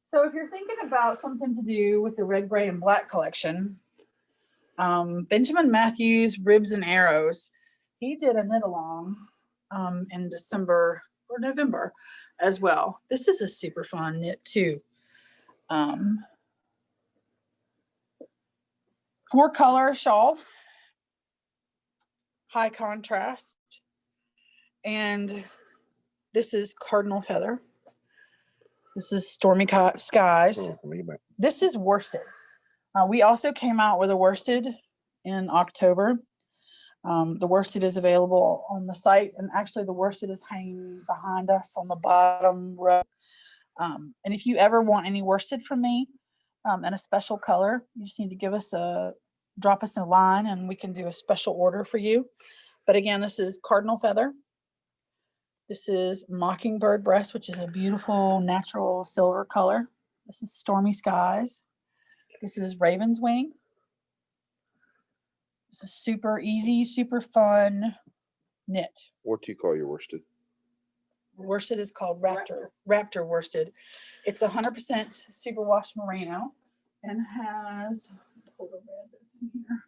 So if you're thinking about something to do with the red, gray, and black collection, Benjamin Matthews Ribs and Arrows, he did a knit along in December or November as well. This is a super fun knit too. 4-color shawl, high contrast, and this is Cardinal Feather. This is Stormy Skies.
Oh, let me get back.
This is worsted. We also came out with a worsted in October. The worsted is available on the site, and actually the worsted is hanging behind us on the bottom row. And if you ever want any worsted from me in a special color, you just need to drop us a line and we can do a special order for you. But again, this is Cardinal Feather. This is Mockingbird Breast, which is a beautiful natural silver color. This is Stormy Skies. This is Raven's Wing. This is super easy, super fun knit.
What do you call your worsted?
Worsted is called Raptor worsted. It's 100% superwash merino and has, pull the red that's in here,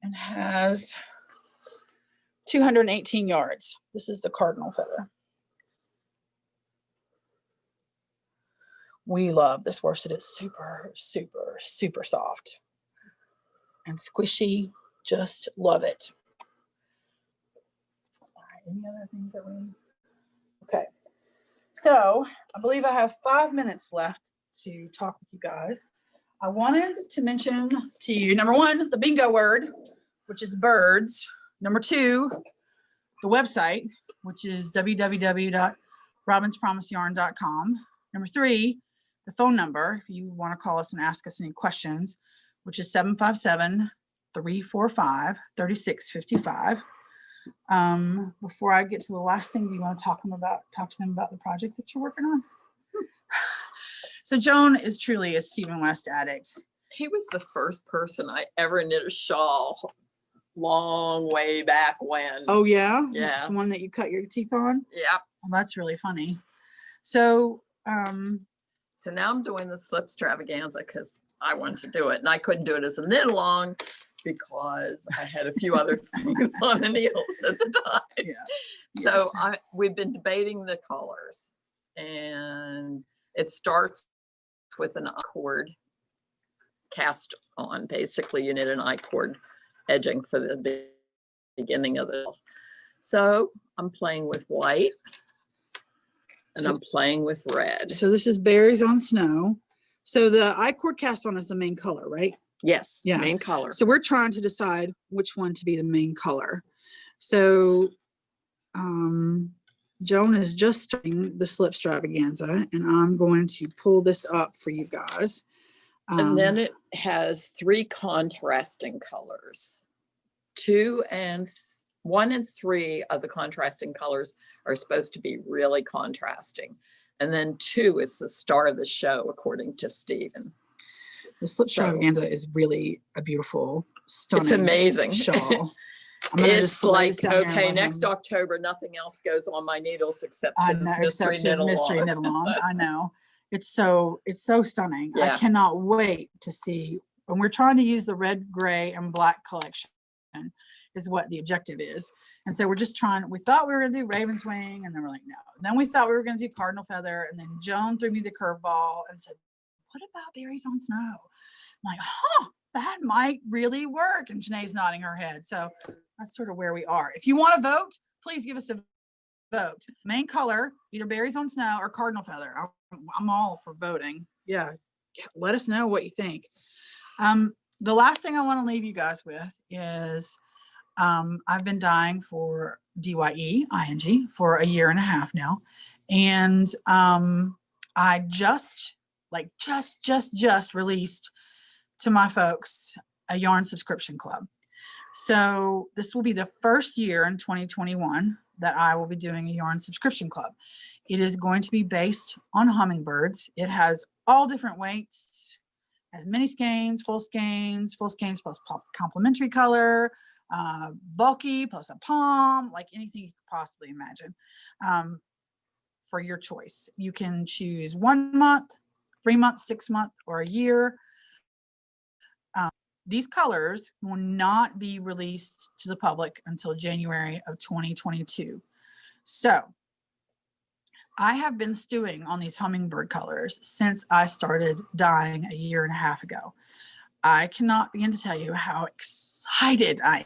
and has 218 yards. This is the Cardinal Feather. We love this worsted. It's super, super, super soft and squishy. Just love it. All right, any other things that we need? Okay. So I believe I have 5 minutes left to talk with you guys. I wanted to mention to you, number one, the bingo word, which is birds. Number two, the website, which is www.robinspromiseyarn.com. Number three, the phone number, if you want to call us and ask us any questions, which is 757-345-3655. Before I get to the last thing, do you want to talk to them about the project that you're working on? So Joan is truly a Stephen West addict.
He was the first person I ever knit a shawl long way back when.
Oh yeah?
Yeah.
The one that you cut your teeth on?
Yeah.
Well, that's really funny. So
So now I'm doing the slip extravaganza because I wanted to do it, and I couldn't do it as a knit along because I had a few other things on the needles at the time.
yeah.
So
Yes.
we've been debating the colors, and it starts with an I-cord cast on. Basically, you knit an I-cord edging for the beginning of the. So I'm playing with white, and I'm playing with red.
So this is Berries on Snow. So the I-cord cast on is the main color, right?
Yes,
Yeah.
main color.
So we're trying to decide which one to be the main color. So Joan is just starting the slip extravaganza, and I'm going to pull this up for you guys.
And then it has 3 contrasting colors. 1 and 3 of the contrasting colors are supposed to be really contrasting. And then 2 is the star of the show, according to Stephen.
the slip extravaganza is really a beautiful, stunning
It's amazing.
shawl. I'm gonna
It's
just lay this
like,
down here and
okay,
let
next
him-
October, nothing else goes on my needles except
I
his
know,
mystery
except his
knit
mystery
along.
knit along. I know. It's so stunning. I
Yeah.
cannot wait to see. And we're trying to use the red, gray, and black collection is what the objective is. And so we're just trying, we thought we were gonna do Raven's Wing, and then we're like, no. And then we thought we were gonna do Cardinal Feather, and then Joan threw me the curveball and said, what about Berries on Snow? I'm like, that might really work. And Janae's nodding her head. So that's sort of where we are. If you want to vote, please give us a vote. Main color, either Berries on Snow or Cardinal Feather. I'm all for voting. Yeah. Let us know what you think. The last thing I want to leave you guys with is I've been dyeing for DYE-ING for a year and a half now. And I just released to my folks a yarn subscription club. So this will be the first year in 2021 that I will be doing a yarn subscription club. It is going to be based on hummingbirds. It has all different weights, has mini skeins, full skeins plus complementary color, bulky plus a palm, like anything you could possibly imagine, for your choice. You can choose 1 month, 3 months, 6 months, or a year. These colors will not be released to the public until January of 2022. So I have been stewing on these hummingbird colors since I started dyeing a 1.5 years ago. I cannot begin to tell you how excited I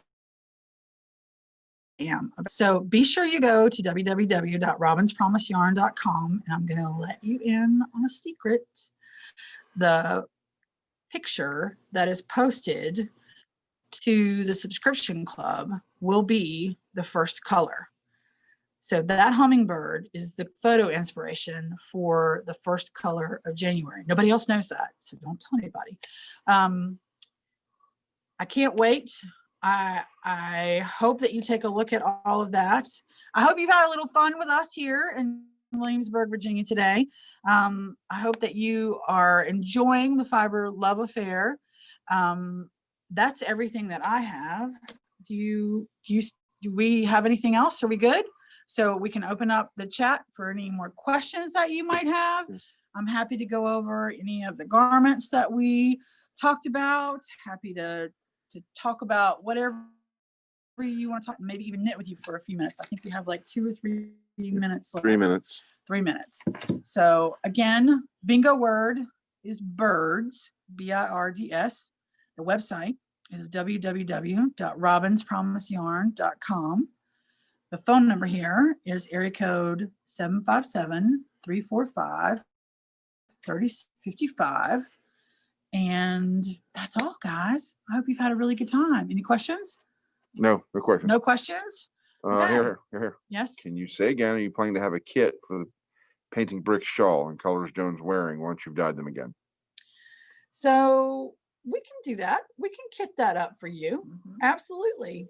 am. So be sure you go to www.robinspromiseyarn.com, and I'm going to let you in on a secret. The picture that is posted to the subscription club will be the first color. So that hummingbird is the photo inspiration for the first color of January. Nobody else knows that, so don't tell anybody. I can't wait. I hope that you take a look at all of that. I hope you've had a little fun with us here in Williamsburg, Virginia today. I hope that you are enjoying the Fibre love affair. That's everything that I have. Do we have anything else? Are we good? So we can open up the chat for any more questions that you might have. I'm happy to go over any of the garments that we talked about. Happy to talk about whatever you want to talk, maybe even knit with you for a few minutes. I think we have like 2 or 3 minutes left.
3 minutes.
3 minutes. So again, bingo word is birds, BIRDS. The website is www.robinspromiseyarn.com. The phone number here is area code 757-345-3055. And that's all, guys. I hope you've had a really good time. Any questions?
No questions.
No questions?
Here.
Yes.
Can you say again, are you planning to have a kit for the painting brick shawl in colors Joan's wearing once you've dyed them again?
So we can do that. We can kit that up for you. Absolutely.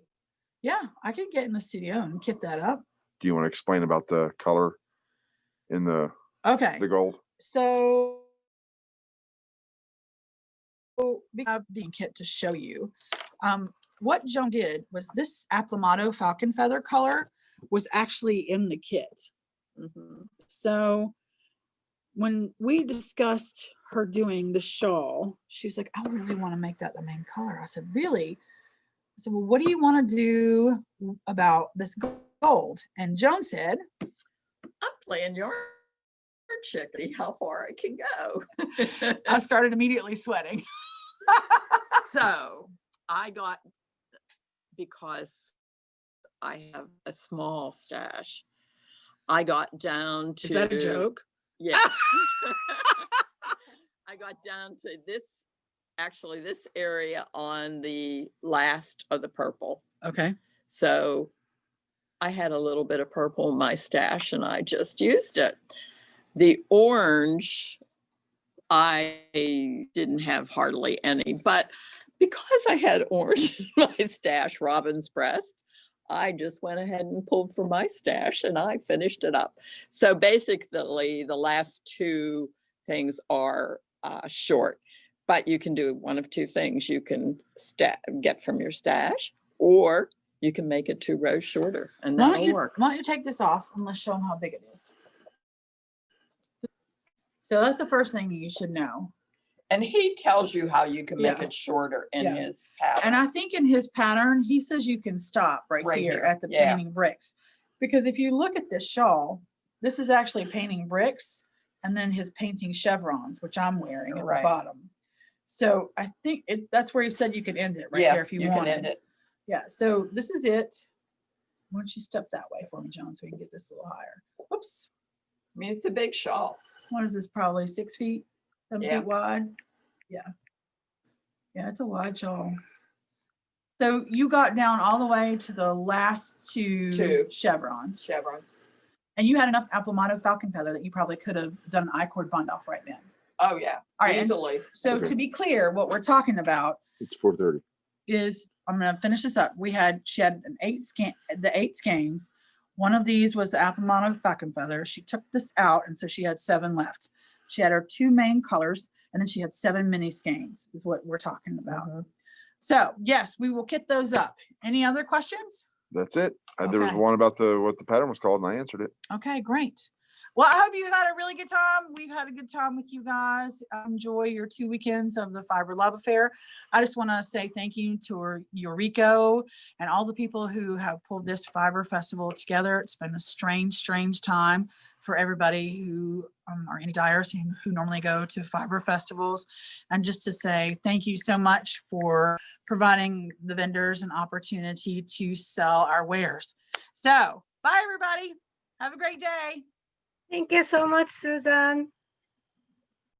Yeah, I can get in the studio and kit that up.
Do you want to explain about the color in the gold?
So we have the kit to show you. What Joan did was this Aplamado falcon feather color was actually in the kit. So when we discussed her doing the shawl, she was like, I really want to make that the main color. I said, really? I said, well, what do you want to do about this gold? And Joan said,
I'm playing your chickadee, how far I can go.
I started immediately sweating.
So I got, because I have a small stash, I got down to.
Is that a joke?
Yeah. I got down to this area on the last of the purple.
Okay.
So I had a little bit of purple in my stash and I just used it. The orange, I didn't have hardly any, but because I had orange in my stash, Robin's breast, I just went ahead and pulled from my stash and I finished it up. So basically the last 2 things are short, but you can do one of 2 things. You can get from your stash, or you can make it 2 rows shorter, and that'll work.
Why don't you take this off and let's show them how big it is. So that's the first thing you should know.
And he tells you how you can make it shorter in his pattern.
And I think in his pattern, he says you can stop right here at the painting bricks. Because if you look at this shawl, this is actually painting bricks and then his painting chevrons, which I'm wearing at the bottom. So I think that's where he said you could end it right there if you wanted.
Can end it.
Yeah, so this is it. Why don't you step that way for me, John, so we can get this a little higher. Whoops.
I mean, it's a big shawl.
What is this, probably 6 feet, 7 feet wide? Yeah. Yeah, it's a wide shawl. So you got down all the way to the last two chevrons. And you had enough Aplamado falcon feather that you probably could have done an I-cord bund off right then.
Oh yeah,
all right,
easily.
So to be clear, what we're talking about
It's 4:30.
is, I'm going to finish this up. She had the 8 skeins. One of these was the Komodo Falcon Feather. She took this out, and so she had 7 left. She had her 2 main colors, and then she had 7 mini skeins is what we're talking about. So yes, we will kit those up. Any other questions?
That's it. There was
Okay.
one about what the pattern was called, and I answered it.
Okay, great. Well, I hope you've had a really good time. We've had a good time with you guys. Enjoy your 2 weekends of the Fibre Love Affair. I just want to say thank you to Eureka and all the people who have pulled this Fibre Festival together. It's been a strange time for everybody who are any dyers who normally go to Fibre festivals. And just to say thank you so much for providing the vendors an opportunity to sell our wares. So bye, everybody. Have a great day.
Thank you so much, Susan.